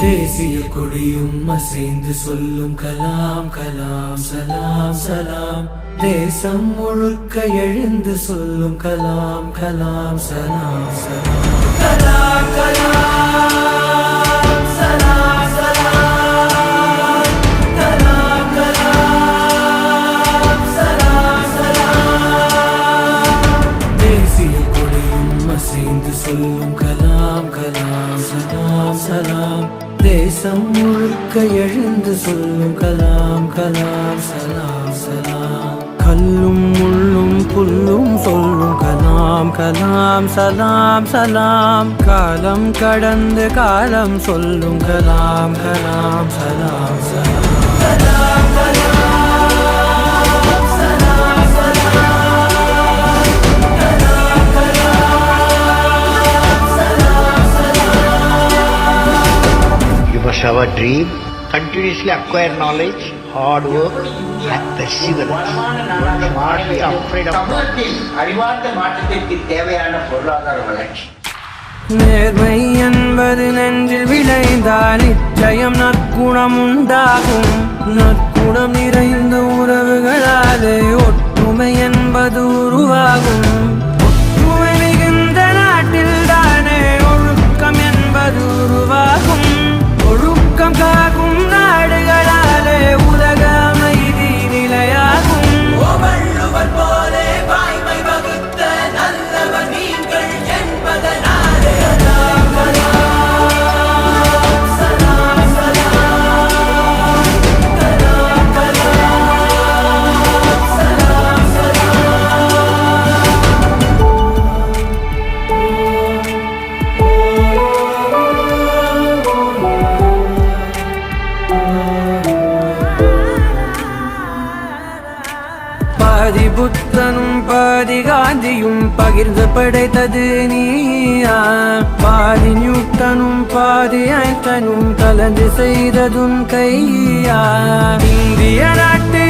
தேசிய கொடியும் அசைந்து சொல்லும் கலாம் கலாம் சலாம் சலாம். தேசம் முழுக்க எழுந்து சொல்லும் கலாம் கலாம் சலாம் சலாம். கலாம் கலாம் சலாம் சலாம். கலாம் கலாம் சலாம் சலாம். தேசிய கொடியும் அசைந்து சொல்லும் கலாம் கலாம் சலாம் சலாம். தேசம் முழுக்க எழுந்து சொல்லும் கலாம் கலாம் சலாம் சலாம். கல்லும் முள்ளும் புல்லும் சொல்லும் கலாம் கலாம் சலாம் சலாம். காலம் கடந்து காலம் சொல்லும் கலாம் கலாம் சலாம் சலாம். கலாம் கலாம் சலாம் சலாம். கலாம் கலாம் சலாம் சலாம். You must have a dream, continuously acquire knowledge, hard work and perseverance. Don't be afraid of சமூகத்தில் அறிவார்ந்த மாற்றத்திற்கு தேவையான பொருளாதார வளர்ச்சி. நேர்மை என்பது நெஞ்சில் விளைந்தால் நிச்சயம் நற்குணம் உண்டாகும். நற்குணம் நிறைந்த உறவுகளாலே ஒற்றுமை என்பது உருவாகும். ஒற்றுமை மிகுந்த நாட்டில் தானே ஒழுக்கம் என்பது உருவாகும். ஒழுக்கம் காக்கும் நாடுகளாலே உலக அமைதி நிலையாகும். வள்ளுவர் போலே வாய்மை வகுத்த நல்லவர் நீங்கள் என்பதனாலே. கலாம் கலாம் சலாம் சலாம். கலாம் கலாம் சலாம் பாதி புத்தனும் பாதி காந்தியும் பகிர்ந்து படைத்தது நீயா. பாதி நியூட்டனும் பாதி ஐன்ஸ்டைனும் கலந்து செய்ததும் கையா. இந்திய நாட்டு